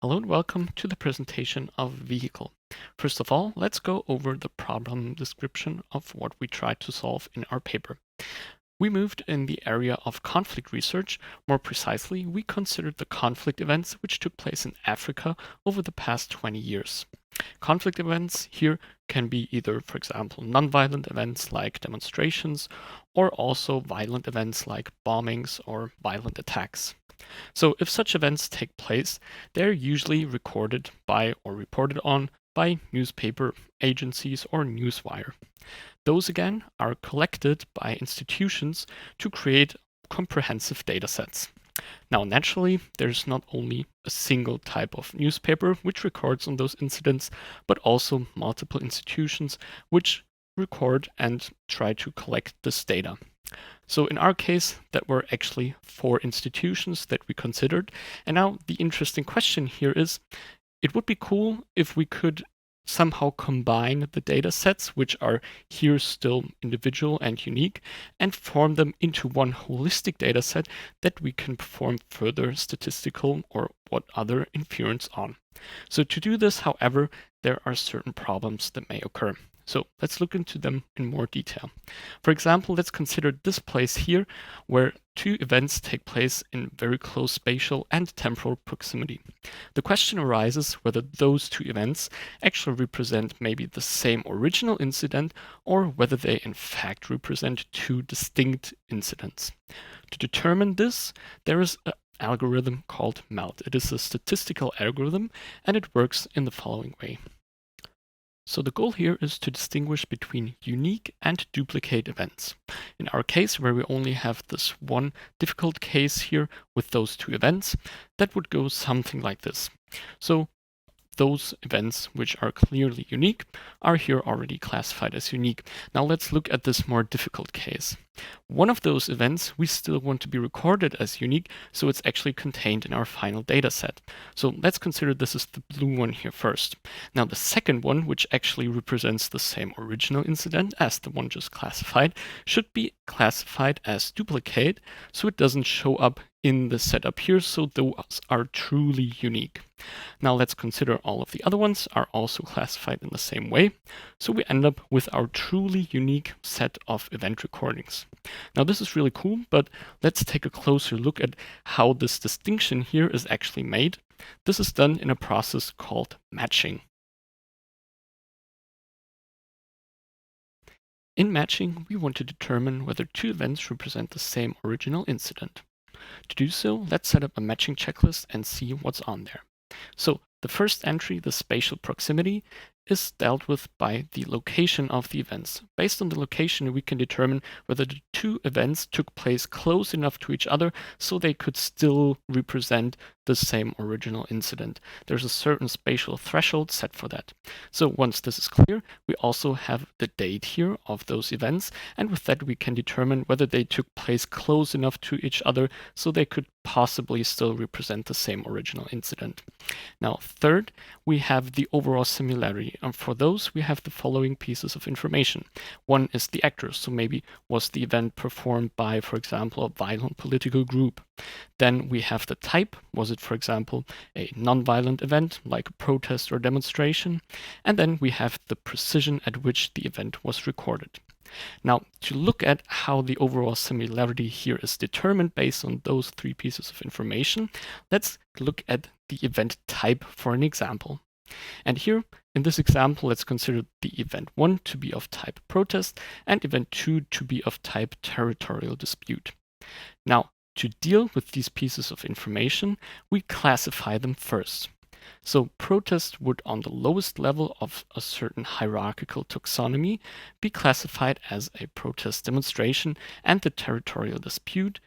Hello and welcome to the presentation of Vehicle. First of all, let's go over the problem description of what we tried to solve in our paper. We moved in the area of conflict research. More precisely, we considered the conflict events which took place in Africa over the past 20 years. Conflict events here can be either, for example, nonviolent events like demonstrations, or also violent events like bombings or violent attacks. So if such events take place, they're usually recorded by or reported on by newspaper agencies or newswire. Those again are collected by institutions to create comprehensive data sets. Now, naturally, there's not only a single type of newspaper which records on those incidents, but also multiple institutions which record and try to collect this data. So in our case, that were actually 4 institutions that we considered. And now the interesting question here is, it would be cool if we could somehow combine the data sets, which are here still individual and unique, and form them into one holistic data set that we can perform further statistical or what other inference on. So to do this, however, there are certain problems that may occur. So let's look into them in more detail. For example, let's consider this place here where 2 events take place in very close spatial and temporal proximity. The question arises whether those 2 events actually represent maybe the same original incident or whether they in fact represent 2 distinct incidents. To determine this, there is an algorithm called MELT. It is a statistical algorithm and it works in the following way. So the goal here is to distinguish between unique and duplicate events. In our case, where we only have this one difficult case here with those 2 events, that would go something like this. So those events which are clearly unique are here already classified as unique. Now let's look at this more difficult case. One of those events we still want to be recorded as unique, so it's actually contained in our final data set. So let's consider this is the blue one here first. Now the second one, which actually represents the same original incident as the one just classified, should be classified as duplicate, so it doesn't show up in the setup here, so those are truly unique. Now let's consider all of the other ones are also classified in the same way, so we end up with our truly unique set of event recordings. Now this is really cool, but let's take a closer look at how this distinction here is actually made. This is done in a process called matching. In matching, we want to determine whether 2 events represent the same original incident. To do so, let's set up a matching checklist and see what's on there. So the first entry, the spatial proximity, is dealt with by the location of the events. Based on the location, we can determine whether the 2 events took place close enough to each other so they could still represent the same original incident. There's a certain spatial threshold set for that. So once this is clear, we also have the date here of those events, and with that we can determine whether they took place close enough to each other so they could possibly still represent the same original incident. Now, third, we have the overall similarity. And for those, we have the following pieces of information. One is the actor, so maybe was the event performed by, for example, a violent political group. Then we have the type. Was it, for example, a non-violent event like a protest or demonstration? And then we have the precision at which the event was recorded. Now, to look at how the overall similarity here is determined based on those 3 pieces of information, let's look at the event type for an example. And here, in this example, let's consider the event 1 to be of type protest and event 2 to be of type territorial dispute. Now, to deal with these pieces of information, we classify them first. So protest would, on the lowest level of a certain hierarchical taxonomy, be classified as a protest demonstration, and the territorial dispute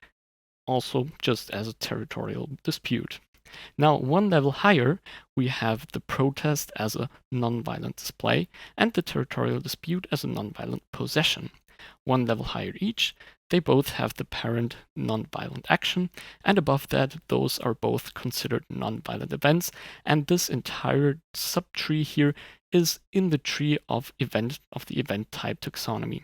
also just as a territorial dispute. Now, one level higher, we have the protest as a nonviolent display and the territorial dispute as a nonviolent possession. One level higher each, they both have the parent nonviolent action, and above that, those are both considered nonviolent events, and this entire subtree here is in the tree of the event type taxonomy.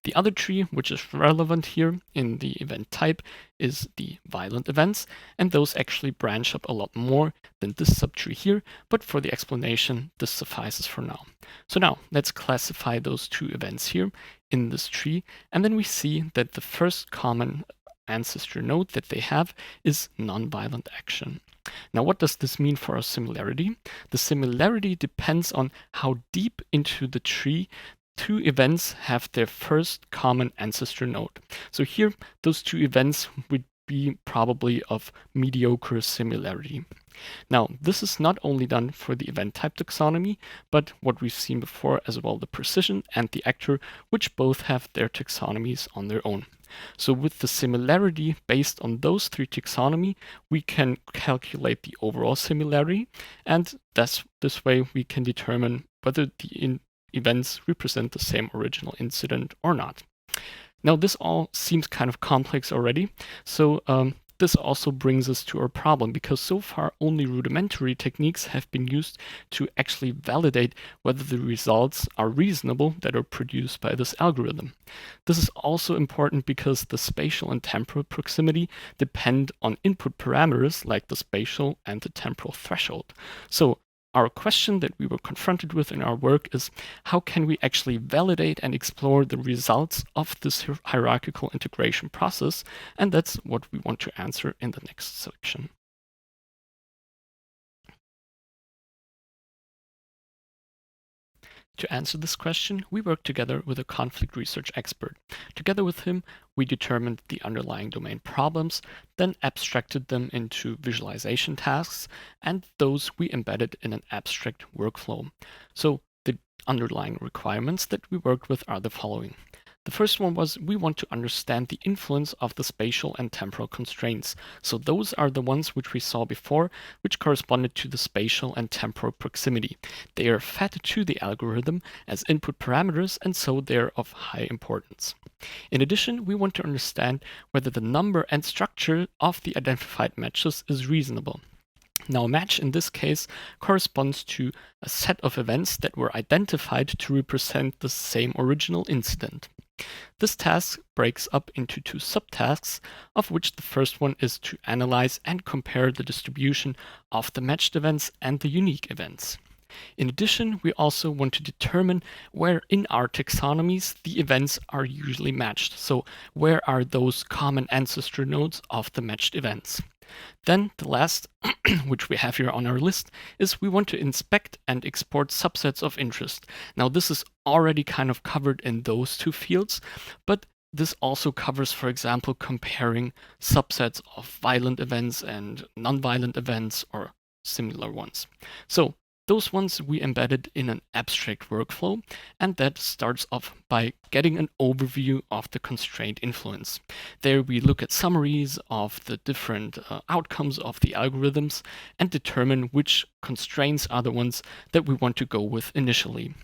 The other tree, which is relevant here in the event type, is the violent events, and those actually branch up a lot more than this subtree here, but for the explanation, this suffices for now. So now, let's classify those two events here in this tree, and then we see that the first common ancestor node that they have is non-violent action. Now, what does this mean for our similarity? The similarity depends on how deep into the tree two events have their first common ancestor node. So here, those two events would be probably of mediocre similarity. Now, this is not only done for the event type taxonomy, but what we've seen before as well, the precision and the actor, which both have their taxonomies on their own. So with the similarity based on those three taxonomy, we can calculate the overall similarity, and this way we can determine whether the events represent the same original incident or not. Now, this all seems kind of complex already, so this also brings us to our problem, because so far only rudimentary techniques have been used to actually validate whether the results are reasonable that are produced by this algorithm. This is also important because the spatial and temporal proximity depend on input parameters like the spatial and the temporal threshold. So our question that we were confronted with in our work is, how can we actually validate and explore the results of this hierarchical integration process? And that's what we want to answer in the next section. To answer this question, we worked together with a conflict research expert. Together with him, we determined the underlying domain problems, then abstracted them into visualization tasks, and those we embedded in an abstract workflow. So the underlying requirements that we worked with are the following. The first one was, we want to understand the influence of the spatial and temporal constraints. So those are the ones which we saw before, which corresponded to the spatial and temporal proximity. They are fed to the algorithm as input parameters, and so they're of high importance. In addition, we want to understand whether the number and structure of the identified matches is reasonable. Now, a match in this case corresponds to a set of events that were identified to represent the same original incident. This task breaks up into two subtasks, of which the first one is to analyze and compare the distribution of the matched events and the unique events. In addition, we also want to determine where in our taxonomies the events are usually matched. So where are those common ancestor nodes of the matched events? Then the last, which we have here on our list, is we want to inspect and export subsets of interest. Now, this is already kind of covered in those two fields, but this also covers, for example, comparing subsets of violent events and non-violent events or similar ones. So those ones we embedded in an abstract workflow, and that starts off by getting an overview of the constraint influence. There we look at summaries of the different outcomes of the algorithms and determine which constraints are the ones that we want to go with initially.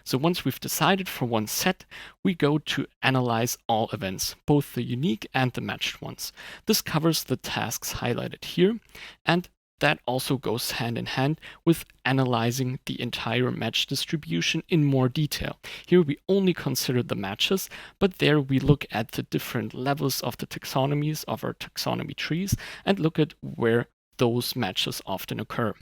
So once we've decided for one set, we go to analyze all events, both the unique and the matched ones. This covers the tasks highlighted here, and that also goes hand in hand with analyzing the entire match distribution in more detail. Here we only consider the matches, but there we look at the different levels of the taxonomies of our taxonomy trees and look at where those matches often occur.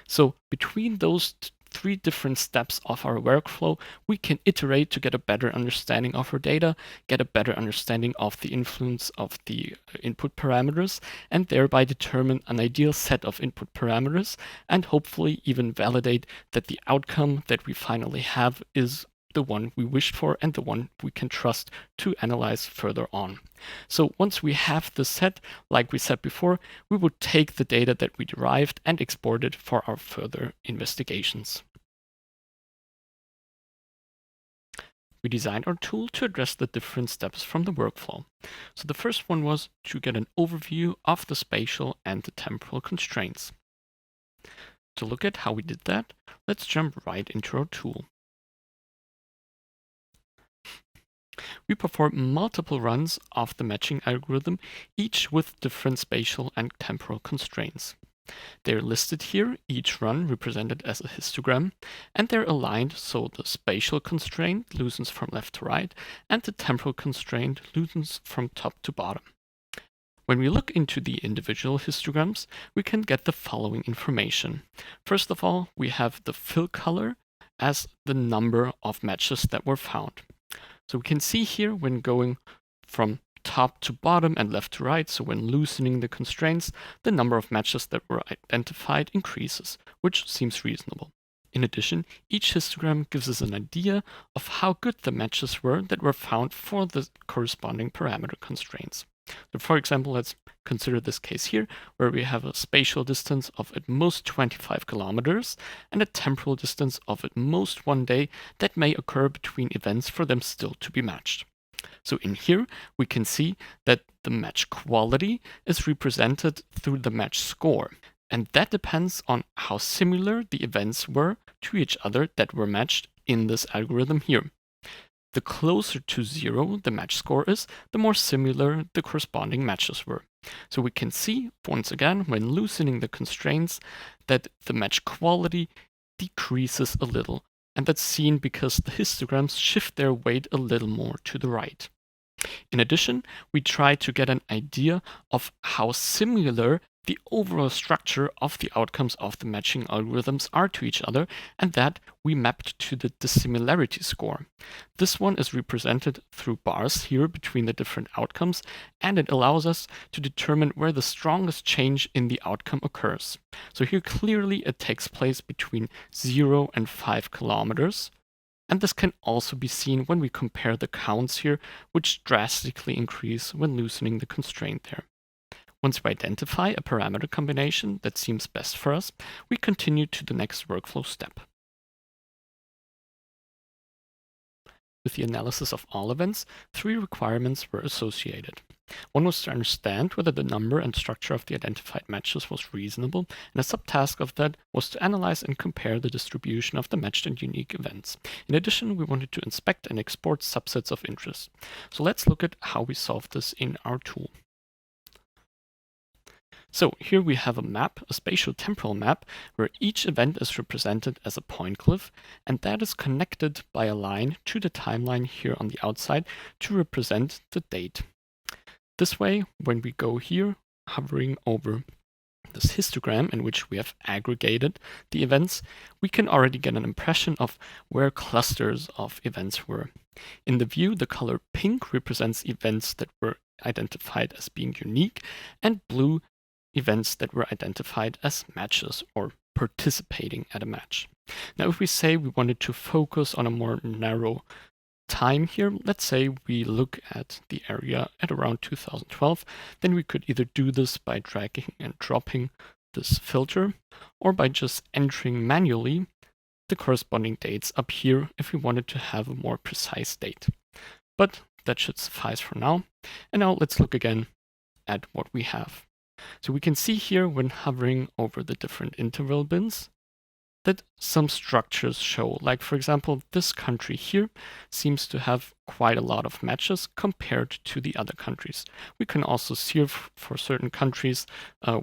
So between those three different steps of our workflow, we can iterate to get a better understanding of our data, get a better understanding of the influence of the input parameters, and thereby determine an ideal set of input parameters, and hopefully even validate that the outcome that we finally have is the one we wished for and the one we can trust to analyze further on. So once we have the set, like we said before, we would take the data that we derived and export it for our further investigations. We designed our tool to address the different steps from the workflow. So the first one was to get an overview of the spatial and the temporal constraints. To look at how we did that, let's jump right into our tool. We performed multiple runs of the matching algorithm, each with different spatial and temporal constraints. They're listed here, each run represented as a histogram, and they're aligned so the spatial constraint loosens from left to right, and the temporal constraint loosens from top to bottom. When we look into the individual histograms, we can get the following information. First of all, we have the fill color as the number of matches that were found. So we can see here when going from top to bottom and left to right, so when loosening the constraints, the number of matches that were identified increases, which seems reasonable. In addition, each histogram gives us an idea of how good the matches were that were found for the corresponding parameter constraints. So for example, let's consider this case here, where we have a spatial distance of at most 25 kilometers and a temporal distance of at most 1 day that may occur between events for them still to be matched. So in here, we can see that the match quality is represented through the match score. And that depends on how similar the events were to each other that were matched in this algorithm here. The closer to 0 the match score is, the more similar the corresponding matches were. So we can see, once again, when loosening the constraints, that the match quality decreases a little. And that's seen because the histograms shift their weight a little more to the right. In addition, we try to get an idea of how similar the overall structure of the outcomes of the matching algorithms are to each other, and that we mapped to the dissimilarity score. This one is represented through bars here between the different outcomes, and it allows us to determine where the strongest change in the outcome occurs. So here clearly it takes place between 0 and 5 kilometers. And this can also be seen when we compare the counts here, which drastically increase when loosening the constraint there. Once we identify a parameter combination that seems best for us, we continue to the next workflow step. With the analysis of all events, 3 requirements were associated. One was to understand whether the number and structure of the identified matches was reasonable, and a subtask of that was to analyze and compare the distribution of the matched and unique events. In addition, we wanted to inspect and export subsets of interest. So let's look at how we solve this in our tool. So here we have a map, a spatial temporal map, where each event is represented as a point glyph, and that is connected by a line to the timeline here on the outside to represent the date. This way, when we go here, hovering over this histogram in which we have aggregated the events, we can already get an impression of where clusters of events were. In the view, the color pink represents events that were identified as being unique, and blue events that were identified as matches or participating at a match. Now, if we say we wanted to focus on a more narrow time here, let's say we look at the area at around 2012, then we could either do this by dragging and dropping this filter, or by just entering manually the corresponding dates up here if we wanted to have a more precise date. But that should suffice for now. And now let's look again at what we have. So we can see here when hovering over the different interval bins that some structures show. Like for example, this country here seems to have quite a lot of matches compared to the other countries. We can also see for certain countries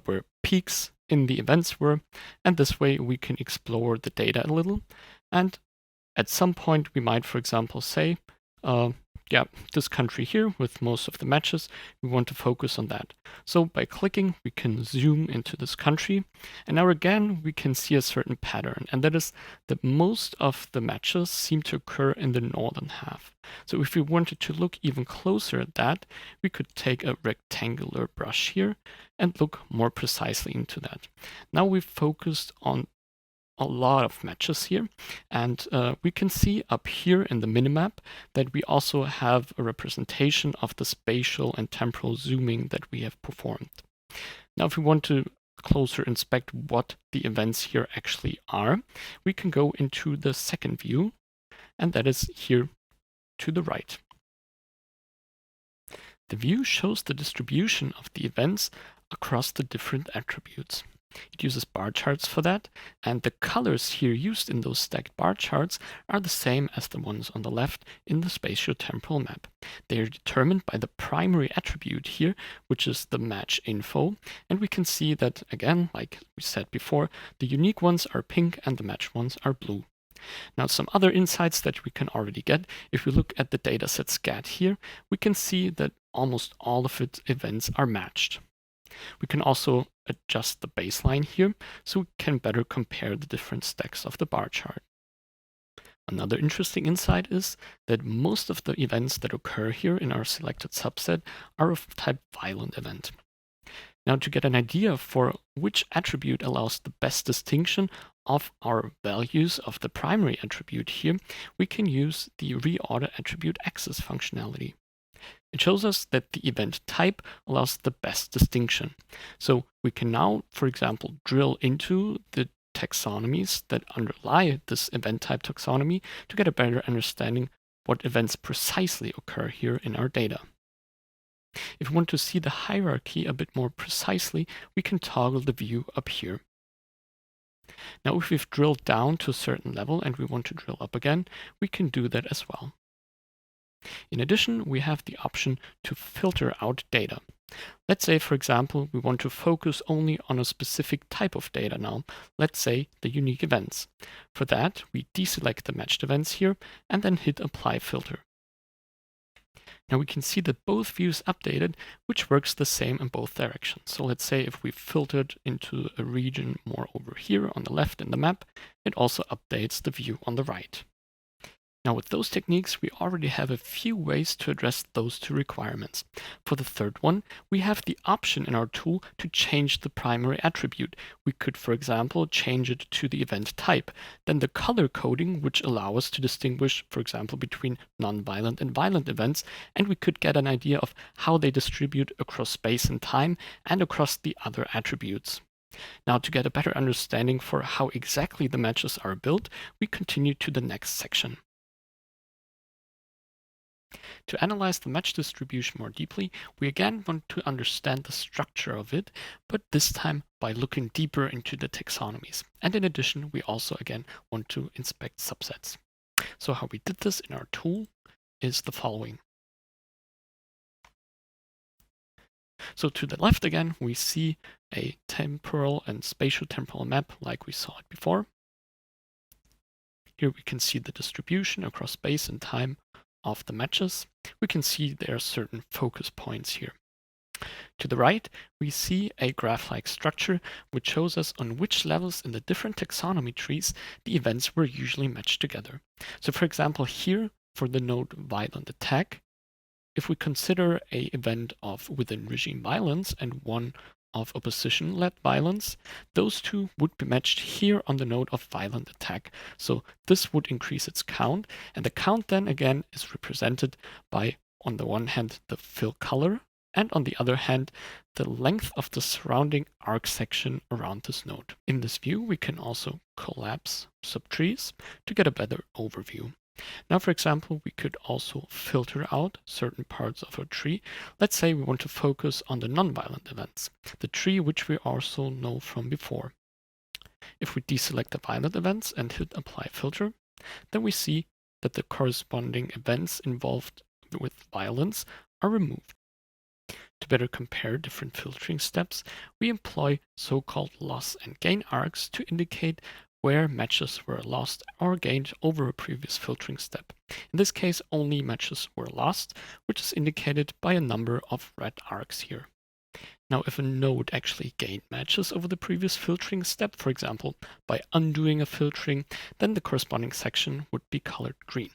where peaks in the events were, and this way we can explore the data a little. And at some point we might, for example, say, this country here with most of the matches, we want to focus on that. So by clicking, we can zoom into this country. And now again, we can see a certain pattern, and that is that most of the matches seem to occur in the northern half. So if we wanted to look even closer at that, we could take a rectangular brush here and look more precisely into that. Now we've focused on a lot of matches here, and we can see up here in the minimap that we also have a representation of the spatial and temporal zooming that we have performed. Now, if we want to closer inspect what the events here actually are, we can go into the second view, and that is here to the right. The view shows the distribution of the events across the different attributes. It uses bar charts for that, and the colors here used in those stacked bar charts are the same as the ones on the left in the spatiotemporal map. They are determined by the primary attribute here, which is the match info, and we can see that, again, like we said before, the unique ones are pink and the match ones are blue. Now, some other insights that we can already get, if we look at the dataset scat here, we can see that almost all of its events are matched. We can also adjust the baseline here, so we can better compare the different stacks of the bar chart. Another interesting insight is that most of the events that occur here in our selected subset are of type violent event. Now, to get an idea for which attribute allows the best distinction of our values of the primary attribute here, we can use the reorder attribute axis functionality. It shows us that the event type allows the best distinction. So we can now, for example, drill into the taxonomies that underlie this event type taxonomy to get a better understanding what events precisely occur here in our data. If we want to see the hierarchy a bit more precisely, we can toggle the view up here. Now, if we've drilled down to a certain level and we want to drill up again, we can do that as well. In addition, we have the option to filter out data. Let's say, for example, we want to focus only on a specific type of data now, let's say the unique events. For that, we deselect the matched events here and then hit Apply Filter. Now we can see that both views updated, which works the same in both directions. So let's say if we filtered into a region more over here on the left in the map, it also updates the view on the right. Now with those techniques, we already have a few ways to address those two requirements. For the third one, we have the option in our tool to change the primary attribute. We could, for example, change it to the event type. Then the color coding, which allow us to distinguish, for example, between non-violent and violent events, and we could get an idea of how they distribute across space and time and across the other attributes. Now, to get a better understanding for how exactly the matches are built, we continue to the next section. To analyze the match distribution more deeply, we again want to understand the structure of it, but this time by looking deeper into the taxonomies. And in addition, we also again want to inspect subsets. So how we did this in our tool is the following. So to the left again, we see a temporal and spatiotemporal map like we saw it before. Here we can see the distribution across space and time of the matches. We can see there are certain focus points here. To the right, we see a graph-like structure which shows us on which levels in the different taxonomy trees the events were usually matched together. So for example, here for the node violent attack, if we consider an event of within regime violence and one of opposition-led violence, those two would be matched here on the node of violent attack. So this would increase its count, and the count then again is represented by, on the one hand, the fill color, and on the other hand, the length of the surrounding arc section around this node. In this view, we can also collapse subtrees to get a better overview. Now, for example, we could also filter out certain parts of a tree. Let's say we want to focus on the non-violent events, the tree which we also know from before. If we deselect the violent events and hit Apply Filter, then we see that the corresponding events involved with violence are removed. To better compare different filtering steps, we employ so-called loss and gain arcs to indicate where matches were lost or gained over a previous filtering step. In this case, only matches were lost, which is indicated by a number of red arcs here. Now, if a node actually gained matches over the previous filtering step, for example, by undoing a filtering, then the corresponding section would be colored green.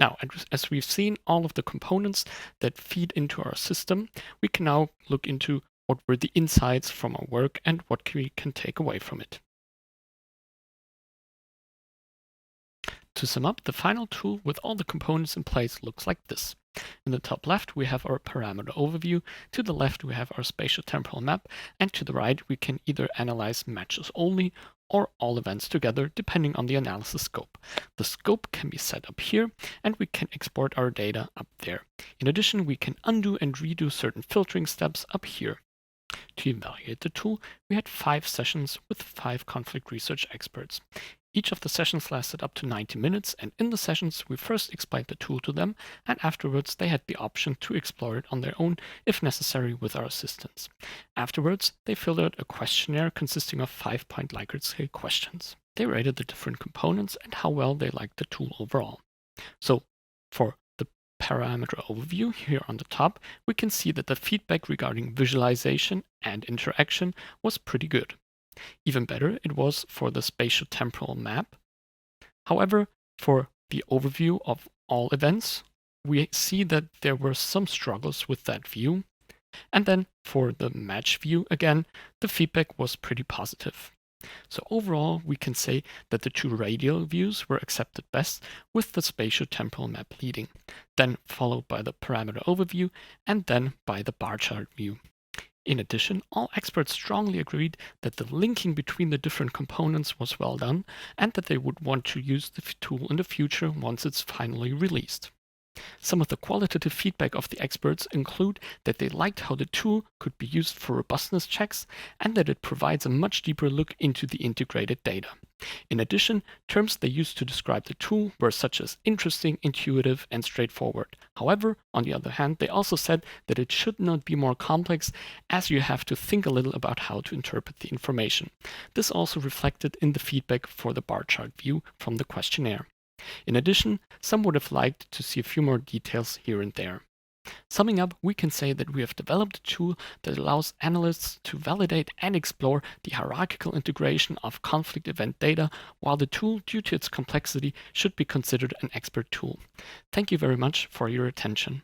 Now, as we've seen all of the components that feed into our system, we can now look into what were the insights from our work and what we can take away from it. To sum up, the final tool with all the components in place looks like this. In the top left, we have our parameter overview. To the left, we have our spatiotemporal map. And to the right, we can either analyze matches only or all events together, depending on the analysis scope. The scope can be set up here, and we can export our data up there. In addition, we can undo and redo certain filtering steps up here. To evaluate the tool, we had 5 sessions with 5 conflict research experts. Each of the sessions lasted up to 90 minutes, and in the sessions we first explained the tool to them, and afterwards they had the option to explore it on their own if necessary with our assistance. Afterwards, they filled out a questionnaire consisting of 5-point Likert scale questions. They rated the different components and how well they liked the tool overall. So, for the parameter overview here on the top, we can see that the feedback regarding visualization and interaction was pretty good. Even better, it was for the spatiotemporal map. However, for the overview of all events, we see that there were some struggles with that view. And then for the match view, again, the feedback was pretty positive. So overall, we can say that the 2 radial views were accepted best, with the spatiotemporal map leading, then followed by the parameter overview, and then by the bar chart view. In addition, all experts strongly agreed that the linking between the different components was well done, and that they would want to use the tool in the future once it's finally released. Some of the qualitative feedback of the experts include that they liked how the tool could be used for robustness checks and that it provides a much deeper look into the integrated data. In addition, terms they used to describe the tool were such as interesting, intuitive, and straightforward. However, on the other hand, they also said that it should not be more complex, as you have to think a little about how to interpret the information. This also reflected in the feedback for the bar chart view from the questionnaire. In addition, some would have liked to see a few more details here and there. Summing up, we can say that we have developed a tool that allows analysts to validate and explore the hierarchical integration of conflict event data, while the tool, due to its complexity, should be considered an expert tool. Thank you very much for your attention.